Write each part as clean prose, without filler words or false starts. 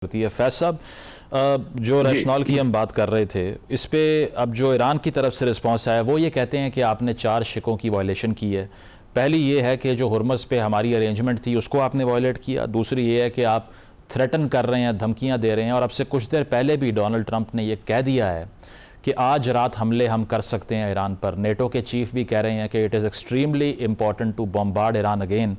کرتی ہے فیض صاحب، جو ریشنال کی ہم بات کر رہے تھے اس پہ اب جو ایران کی طرف سے رسپانس آیا وہ یہ کہتے ہیں کہ آپ نے 4 شقوں کی وائلیشن کی ہے۔ پہلی یہ ہے کہ جو ہرمز پہ ہماری ارینجمنٹ تھی اس کو آپ نے وائلیٹ کیا، دوسری یہ ہے کہ آپ تھریٹن کر رہے ہیں، دھمکیاں دے رہے ہیں، اور اب سے کچھ دیر پہلے بھی ڈونلڈ ٹرمپ نے یہ کہہ دیا ہے کہ آج رات حملے ہم کر سکتے ہیں ایران پر۔ نیٹو کے چیف بھی کہہ رہے ہیں کہ it is extremely important to bombard Iran again.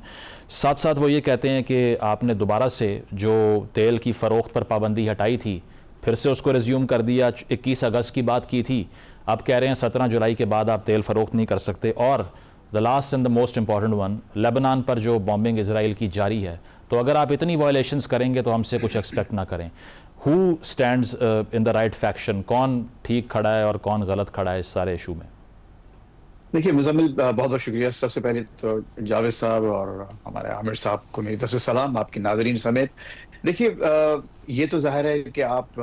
ساتھ ساتھ وہ یہ کہتے ہیں کہ آپ نے دوبارہ سے جو تیل کی فروخت پر پابندی ہٹائی تھی پھر سے اس کو ریزیوم کر دیا۔ 21 اگست کی بات کی تھی، اب کہہ رہے ہیں 17 جولائی کے بعد آپ تیل فروخت نہیں کر سکتے۔ اور the last and the most important one، Lebanon پر جو بومبنگ اسرائیل کی جاری ہے، تو اگر آپ اتنی وائلیشنز کریں گے تو ہم سے کچھ ایکسپیکٹ نہ کریں۔ who stands in the right faction، کون ٹھیک کھڑا ہے اور کون غلط کھڑا ہے اس سارے ایشو میں؟ دیکھیے مزمل، بہت بہت شکریہ۔ سب سے پہلے تو جاوید صاحب اور ہمارے عامر صاحب کو میری طرف سے سلام، آپ کے ناظرین سمیت۔ دیکھیے یہ تو ظاہر ہے کہ آپ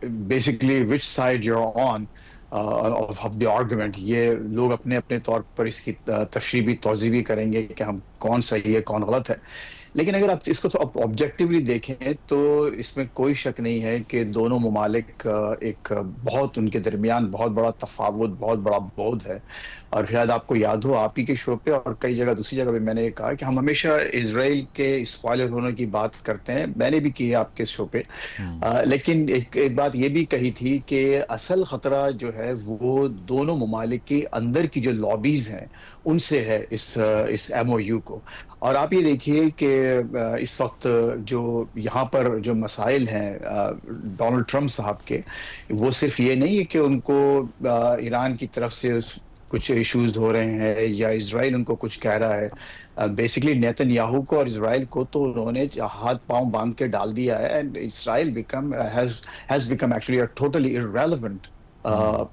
basically which side you are on of the argument, یہ لوگ اپنے اپنے طور پر اس کی تشریح بھی توضیح بھی کریں گے کہ ہم کون صحیح ہے کون غلط ہے۔ لیکن اگر آپ اس کو آبجیکٹیولی دیکھیں تو اس میں کوئی شک نہیں ہے کہ دونوں ممالک ایک بہت ان کے درمیان بہت بڑا تفاوت، بہت بڑا بعد ہے۔ اور شاید آپ کو یاد ہو آپ ہی کے شو پہ اور کئی جگہ دوسری جگہ پہ میں نے یہ کہا کہ ہم ہمیشہ اسرائیل کے اسپوائلر ہونے کی بات کرتے ہیں، میں نے بھی کی ہے آپ کے شو پہ، لیکن ایک بات یہ بھی کہی تھی کہ اصل خطرہ جو ہے وہ دونوں ممالک کے اندر کی جو لابیز ہیں ان سے ہے اس ایم او یو کو۔ اور آپ یہ دیکھیے کہ اس وقت جو یہاں پر جو مسائل ہیں ڈونلڈ ٹرمپ صاحب کے، وہ صرف یہ نہیں ہے کہ ان کو ایران کی طرف سے کچھ ایشوز ہو رہے ہیں یا اسرائیل ان کو کچھ کہہ رہا ہے۔ بیسکلی نیتن یاہو کو اور اسرائیل کو تو انہوں نے ہاتھ پاؤں باندھ کے ڈال دیا ہے، and Israel has become actually a totally irrelevant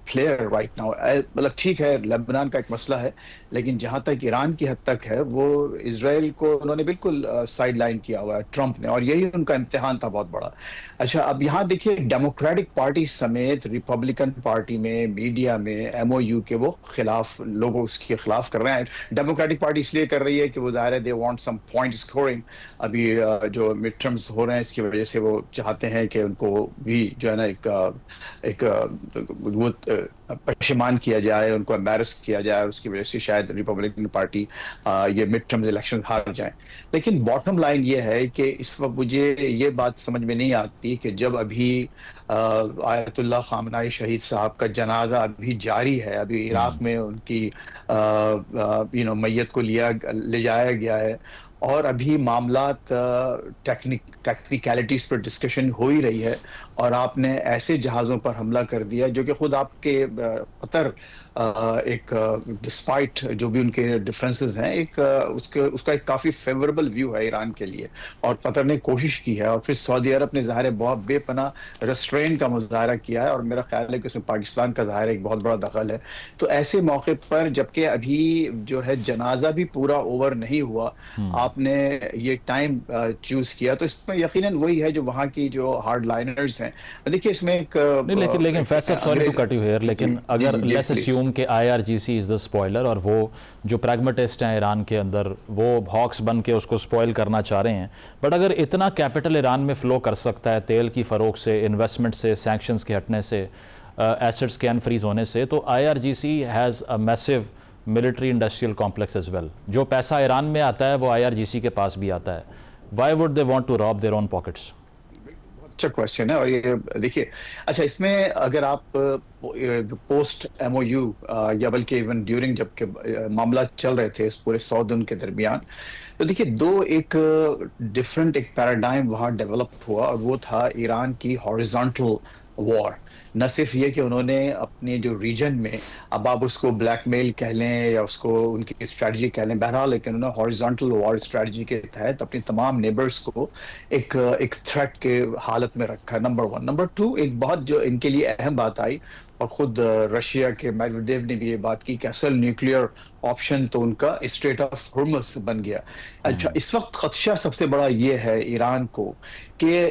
player right now. مطلب ٹھیک ہے لبنان کا ایک مسئلہ ہے، لیکن جہاں تک ایران کی حد تک ہے وہ اسرائیل کو انہوں نے بالکل سائڈ لائن کیا ہوا ہے ٹرمپ نے، اور یہی ان کا امتحان تھا بہت بڑا۔ اچھا اب یہاں دیکھیے ڈیموکریٹک پارٹی سمیت ریپبلکن پارٹی میں، میڈیا میں ایم او یو کے وہ خلاف لوگ اس کے خلاف کر رہے ہیں۔ ڈیموکریٹک پارٹی اس لیے کر رہی ہے کہ وہ ظاہر ہے they want some point scoring, ابھی جو مڈ ٹرمز ہو رہے ہیں اس کی وجہ سے وہ چاہتے ہیں کہ ان کو بھی جو ہے نا ایک وہ پشیمان کیا جائے، ان کو امبیرس کیا جائے، اس کی وجہ سے شاید ریپبلکن پارٹی یہ مڈ ٹرمز الیکشن ہار جائیں۔ لیکن باٹم لائن یہ ہے کہ اس وقت مجھے یہ بات سمجھ میں نہیں آتی کہ جب ابھی آیت اللہ خامنہئی شہید صاحب کا جنازہ ابھی جاری ہے، ابھی عراق میں ان کی میت کو لے جایا گیا ہے، اور ابھی معاملات ٹیکنیکلٹیز پر ڈسکشن ہو ہی رہی ہے، اور آپ نے ایسے جہازوں پر حملہ کر دیا جو کہ خود آپ کے قطر ایک ڈسپائٹ جو بھی ان کے ڈفرینسز ہیں اس کا ایک کافی فیوریبل ویو ہے ایران کے لیے، اور قطر نے کوشش کی ہے، اور پھر سعودی عرب نے ظاہر بہت بے پناہ ریسٹرین کا مظاہرہ کیا ہے، اور میرا خیال ہے کہ اس میں پاکستان کا ظاہر ایک بہت بڑا دخل ہے۔ تو ایسے موقع پر جبکہ ابھی جو ہے جنازہ بھی پورا اوور نہیں ہوا، آپ نے یہ ٹائم چوز کیا، تو اس میں یقیناً وہی ہے جو وہاں کی جو ہارڈ لائنرز ہیں۔ دیکھیے اس میں ایک لیکن فیض صاحب sorry to cut you here, لیکن اگر لیٹس اسیوم کہ آئی آر جی سی از دا اسپوائلر، اور وہ جو پریگمیٹسٹ ہیں ایران کے اندر وہ ہاکس بن کے اس کو اسپوائل کرنا چاہ رہے ہیں، بٹ اگر اتنا کیپٹل ایران میں فلو کر سکتا ہے تیل کی فروخت سے، انویسٹمنٹ سے، سینکشنز کے ہٹنے سے، ایسٹس کے انفریز ہونے سے، تو I R G C has a massive military industrial complex as well. جو پیسہ ایران میں آتا ہے وہ آئی آر جی سی کے پاس بھی آتا ہے۔ Why would they want to rob their own pockets? اچھا کوشچن ہے، اور یہ دیکھیے اچھا اس میں اگر آپ پوسٹ ایم او یو یا بلکہ ایون ڈیورنگ جب کہ معاملات چل رہے تھے اس پورے 100 دن کے درمیان، تو دیکھیے ایک ڈفرنٹ ایک پیراڈائم وہاں ڈیولپ ہوا، اور وہ تھا ایران کی ہارزونٹل وار۔ نہ صرف یہ کہ انہوں نے اپنے جو ریجن میں، اب آپ اس کو بلیک میل کہہ لیں یا اس کو ان کی اسٹریٹجی کہہ لیں، بہرحال لیکن انہوں نے ہارزونٹل وار اسٹریٹجی کے تحت اپنے تمام نیبرز کو ایک تھریٹ کے حالت میں رکھا، نمبر 1۔ نمبر 2، ایک بہت جو ان کے لیے اہم بات آئی، اور خود رشیا کے میڈویڈیو نے بھی یہ بات کی کہ اصل نیوکلیئر آپشن تو ان کا اسٹریٹ آف ہرمز بن گیا۔ اچھا اس وقت خدشہ سب سے بڑا یہ ہے ایران کو کہ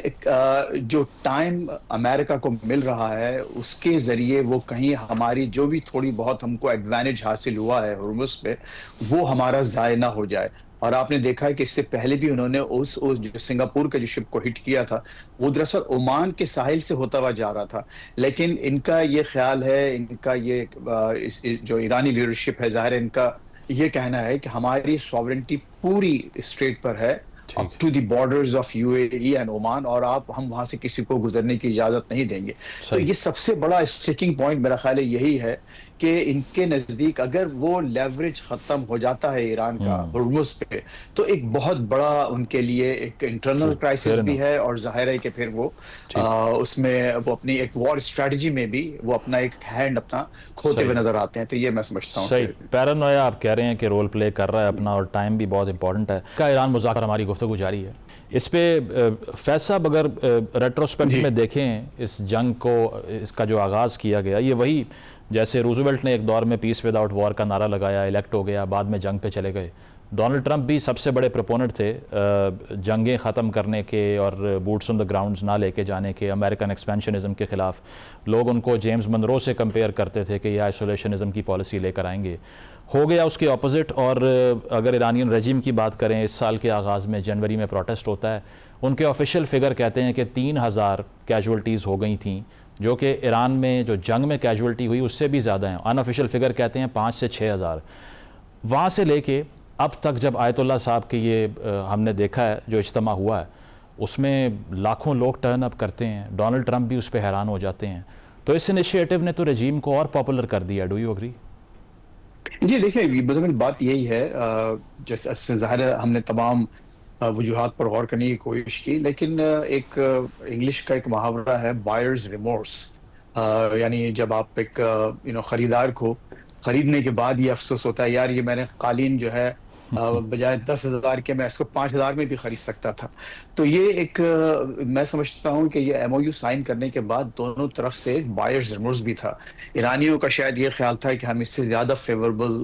جو ٹائم امریکہ کو مل رہا ہے اس کے ذریعے وہ کہیں ہماری جو بھی تھوڑی بہت ہم کو ایڈوانٹیج حاصل ہوا ہے ہرمز پہ، وہ ہمارا ضائع نہ ہو جائے۔ اور آپ نے دیکھا ہے کہ اس سے پہلے بھی انہوں نے اس جو سنگاپور کا جو شپ کو ہٹ کیا تھا وہ دراصل عمان کے ساحل سے ہوتا ہوا جا رہا تھا. لیکن ان کا یہ خیال ہے، ان کا یہ جو ایرانی لیڈرشپ ہے، ظاہر ہے ان کا یہ کہنا ہے کہ ہماری سوورنٹی پوری اسٹریٹ پر ہے، ٹھیک. Up to the borders of U A E and Oman, اور ہم وہاں سے کسی کو گزرنے کی اجازت نہیں دیں گے. تو صحیح. یہ سب سے بڑا اسٹیکنگ پوائنٹ میرا خیال ہے یہی ہے کہ ان کے نزدیک اگر وہ لیوریج ختم ہو جاتا ہے ایران کا ہرمز پہ، تو ایک بہت بڑا ان کے لیے ایک ٹرو. انٹرنل فیئر کرائسس بھی انف. ہے، اور ظاہر ہے کہ پھر وہ ٹھیک. اس میں وہ اپنی ایک وار اسٹریٹجی میں بھی وہ اپنا ایک ہینڈ اپنا کھوتے صحیح. ہوئے نظر آتے ہیں. تو یہ میں سمجھتا ہوں صحیح. کہ پیرانویا آپ کہہ رہے ہیں کہ رول پلے کر رہا ہے اپنا، اور ٹائم بھی بہت امپورٹنٹ ہے. کا ایران مذاکرہ ہماری گفتگو جاری ہے. اس پہ فیض صاحب اگر ریٹروسپیکٹ جی میں دیکھیں اس جنگ کو، اس کا جو آغاز کیا گیا، یہ وہی جیسے روزویلٹ نے ایک دور میں پیس وداؤٹ وار کا نعرہ لگایا، الیکٹ ہو گیا، بعد میں جنگ پہ چلے گئے. ڈونلڈ ٹرمپ بھی سب سے بڑے پروپوننٹ تھے جنگیں ختم کرنے کے اور بوٹس آن دا گراؤنڈز نہ لے کے جانے کے، امریکن ایکسپینشنزم کے خلاف. لوگ ان کو جیمز منرو سے کمپیئر کرتے تھے کہ یہ آئسولیشنزم کی پالیسی لے کر آئیں گے. ہو گیا اس کے اپوزٹ. اور اگر ایرانین رجیم کی بات کریں، اس سال کے آغاز میں جنوری میں پروٹیسٹ ہوتا ہے، ان کے آفیشیل فگر کہتے ہیں کہ 3000 کیجولٹیز ہو گئی تھیں، جو کہ ایران میں جو جنگ میں کیجولٹی ہوئی اس سے بھی زیادہ ہیں. ان آفیشیل فگر کہتے ہیں 5 سے 6000. وہاں سے لے کے اب تک جب آیت اللہ صاحب کے یہ ہم نے دیکھا ہے جو اجتماع ہوا ہے، اس میں لاکھوں لوگ ٹرن اپ کرتے ہیں. ڈونلڈ ٹرمپ بھی اس پہ حیران ہو جاتے ہیں. تو اس انیشیٹو نے تو رجیم کو اور پاپولر کر دیا. Do you agree? جی دیکھیں، بزمن بات یہی ہے، جیسے ظاہر ہے ہم نے تمام وجوہات پر غور کرنے کی کوشش کی، لیکن ایک انگلش کا ایک محاورہ ہے، بائرز ریمورس. یعنی جب آپ ایک خریدار کو خریدنے کے بعد یہ افسوس ہوتا ہے، یار یہ میں نے قالین جو ہے بجائے 10,000 کے میں اس کو 5,000 میں بھی خرید سکتا تھا. تو یہ ایک میں سمجھتا ہوں کہ یہ ایم او یو سائن کرنے کے بعد دونوں طرف سے ایک بائرز ریمورس بھی تھا. ایرانیوں کا شاید یہ خیال تھا کہ ہم اس سے زیادہ فیوربل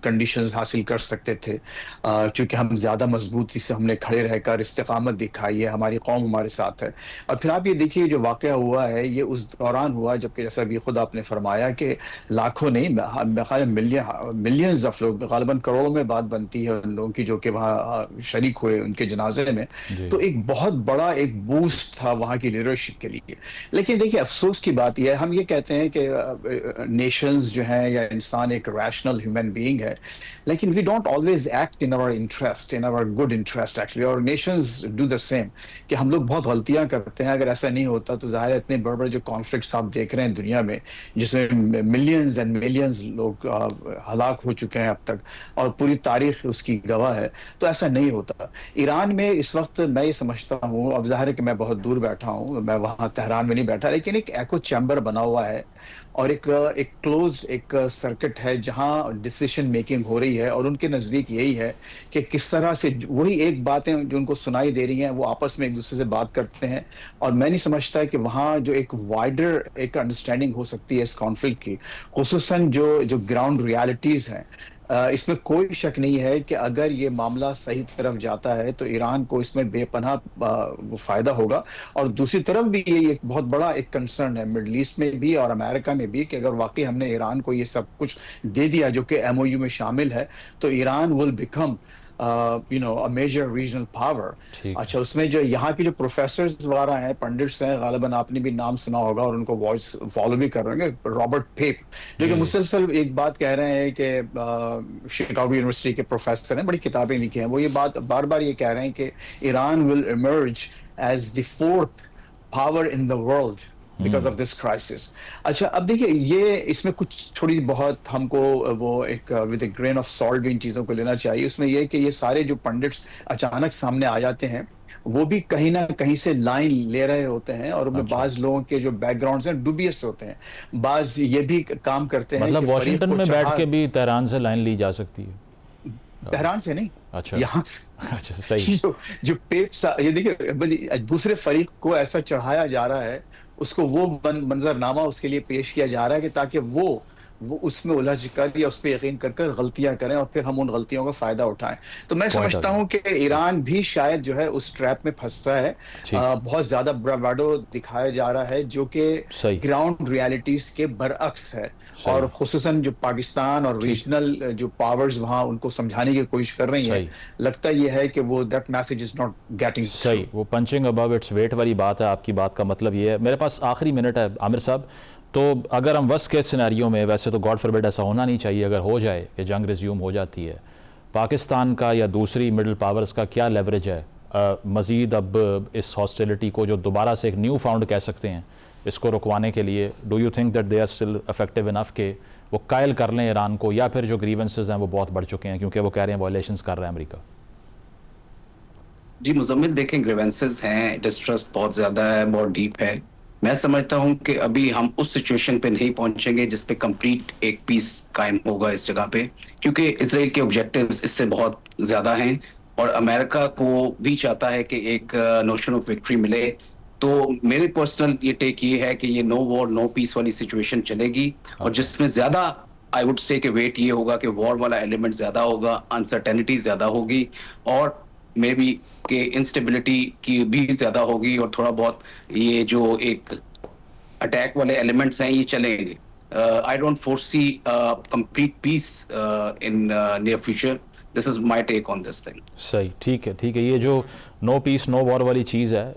کنڈیشنز حاصل کر سکتے تھے، چونکہ ہم زیادہ مضبوطی سے ہم نے کھڑے رہ کر استقامت دکھائی ہے، ہماری قوم ہمارے ساتھ ہے. اور پھر آپ یہ دیکھیے جو واقعہ ہوا ہے یہ اس دوران ہوا جبکہ جیسا بھی خود آپ نے فرمایا کہ لاکھوں نہیں، ملینز آف لوگ، غالباً کروڑوں میں بات بنتی ہے ان لوگوں کی جو کہ وہاں شریک ہوئے ان کے جنازے میں. جی. تو ایک بہت بڑا ایک بوسٹ تھا وہاں کی لیڈرشپ کے لیے. لیکن دیکھیے افسوس کی بات یہ ہے، ہم یہ کہتے ہیں کہ نیشنز جو ہیں یا انسان ایک ریشنل ہیومن بینگ ہے، لیکن we don't always act in our interest, in our good interest actually, اور نیشنز ڈو دا سیم، کہ ہم لوگ بہت غلطیاں کرتے ہیں. اگر ایسا نہیں ہوتا تو ظاہر ہے اتنے بڑے بڑے جو کانفلکٹس آپ دیکھ رہے ہیں دنیا میں جس میں ملینز اینڈ ملینز لوگ ہلاک ہو چکے ہیں اب تک، اور پوری تاریخ اس کی گواہ ہے، تو ایسا نہیں ہوتا. ایران میں اس وقت میں یہ سمجھتا ہوں، اب ظاہر ہے کہ میں بہت دور بیٹھا ہوں، میں وہاں تہران میں نہیں بیٹھا، لیکن ایک ایکو چیمبر بنا ہوا ہے اور ایک کلوزڈ ایک سرکٹ ہے جہاں ڈیسیشن میکنگ ہو رہی ہے. اور ان کے نزدیک یہی ہے کہ کس طرح سے وہی ایک باتیں جو ان کو سنائی دے رہی ہیں وہ آپس میں ایک دوسرے سے بات کرتے ہیں. اور میں نہیں سمجھتا کہ وہاں جو ایک وائڈر ایک انڈرسٹینڈنگ ہو سکتی ہے اس کانفلکٹ کی، خصوصاً جو گراؤنڈ ریالٹیز ہیں. اس میں کوئی شک نہیں ہے کہ اگر یہ معاملہ صحیح طرف جاتا ہے تو ایران کو اس میں بے پناہ فائدہ ہوگا. اور دوسری طرف بھی یہ ایک بہت بڑا ایک کنسرن ہے مڈل ایسٹ میں بھی اور امریکہ میں بھی کہ اگر واقعی ہم نے ایران کو یہ سب کچھ دے دیا جو کہ ایم او یو میں شامل ہے، تو Iran will become a major regional power. اچھا، اس میں جو یہاں کی جو پروفیسرز وغیرہ ہیں، پنڈتس ہیں، غالباً آپ نے بھی نام سنا ہوگا اور ان کو وائس فالو بھی کر رہے ہیں، رابرٹ پیپ، جو کہ مسلسل ایک بات کہہ رہے ہیں کہ شکاگو یونیورسٹی کے پروفیسر ہیں، بڑی کتابیں لکھی ہیں، وہ یہ بات بار بار یہ کہہ رہے ہیں کہ Iran will emerge as the fourth power in the world because of this crisis. اچھا، اب دیکھیے یہ اس میں کچھ تھوڑی بہت ہم کو وہ ایک with a grain of salt بھی ان چیزوں کو لینا چاہیے. اس میں یہ کہ یہ سارے جو پنڈتس اچانک سامنے آ جاتے ہیں وہ بھی کہیں نہ کہیں سے لائن لے رہے ہوتے ہیں، اور ان میں بعض لوگوں کے جو بیک گراؤنڈز ہیں ڈوبیس ہوتے ہیں، بعض یہ بھی کام کرتے ہیں مطلب کہ واشنگٹن میں بیٹھ کے بھی تہران سے لائن لی جا سکتی ہے؟ تہران سے نہیں، اچھا یہاں سے. اچھا صحیح. جو پیپ یہ دیکھیے دوسرے فریق کو ایسا چڑھایا جا رہا ہے، اس کو وہ منظر نامہ اس کے لیے پیش کیا جا رہا ہے کہ تاکہ وہ وہ اس میں الجھ کر یا اس پہ یقین کر کر غلطیاں کریں اور پھر ہم ان غلطیوں کا فائدہ اٹھائیں. تو میں پوائنٹ آ سمجھتا گیا. ہوں کہ ایران بھی شاید جو ہے اس ٹریپ میں پھنسا ہے. ٹھیک. بہت زیادہ براوڈو دکھایا جا رہا ہے جو کہ صحیح. گراؤنڈ ریالٹیز کے برعکس ہے. اور صحیح. خصوصاً جو پاکستان اور ٹھیک. ریجنل جو پاورز وہاں ان کو سمجھانے کی کوشش کر رہی ہیں, صحیح. لگتا یہ ہے کہ وہ that message is not getting through. صحیح. وہ پنچنگ ابو اٹس ویٹ والی بات ہے. آپ کی بات کا مطلب یہ ہے. میرے پاس آخری منٹ ہے عامر صاحب. تو اگر ہم ورسٹ کیس سینیریو میں, ویسے تو گاڈ فاربڈ ایسا ہونا نہیں چاہیے, اگر ہو جائے کہ جنگ ریزیوم ہو جاتی ہے, پاکستان کا یا دوسری مڈل پاورز کا کیا لیوریج ہے مزید اب اس ہاسٹیلٹی کو, جو دوبارہ سے ایک نیو فاؤنڈ کہہ سکتے ہیں, اس کو رکوانے کے لیے؟ Do you think that they are still effective enough کہ وہ قائل کر لیں ایران کو, یا پھر جو گریونسز ہیں وہ بہت بڑھ چکے ہیں کیونکہ وہ کہہ رہے ہیں وائلیشنز کر رہا ہے امریکہ؟ جی مزمل, دیکھیں گریونسز ہیں, ڈسٹرسٹ بہت زیادہ ہے, بہت ڈیپ ہے. میں سمجھتا ہوں کہ ابھی ہم اس سچویشن پہ نہیں پہنچیں گے جس پہ کمپلیٹ ایک پیس قائم ہوگا اس جگہ پہ, کیونکہ اسرائیل کے آبجیکٹیوز اس سے بہت زیادہ ہیں اور امریکہ کو بھی چاہتا ہے کہ ایک نوشن آف وکٹری ملے. تو میرے پرسنل یہ ٹیک یہ ہے کہ یہ نو وار نو پیس والی سچویشن چلے گی, اور جس میں زیادہ آئی وڈ سے کہ ویٹ یہ ہوگا کہ وار والا ایلیمنٹ زیادہ ہوگا, انسرٹینٹی زیادہ ہوگی, اور مے بی کہ انسٹیبلٹی کی بھی زیادہ ہوگی, اور تھوڑا بہت یہ جو ایک اٹیک والے ایلیمنٹس ہیں یہ چلیں گے. I don't foresee complete peace in near future. This is my take on this thing. صحیح. ٹھیک ہے, ٹھیک ہے. یہ جو نو پیس نو وار والی چیز ہے,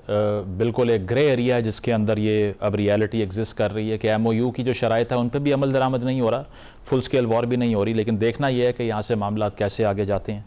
بالکل ایک گرے ایریا ہے جس کے اندر یہ اب ریالٹی ایگزسٹ کر رہی ہے کہ ایم او یو کی جو شرائط ہے ان پہ بھی عمل درآمد نہیں ہو رہا, فل سکیل وار بھی نہیں ہو رہی, لیکن دیکھنا یہ ہے کہ یہاں سے معاملات کیسے آگے جاتے ہیں.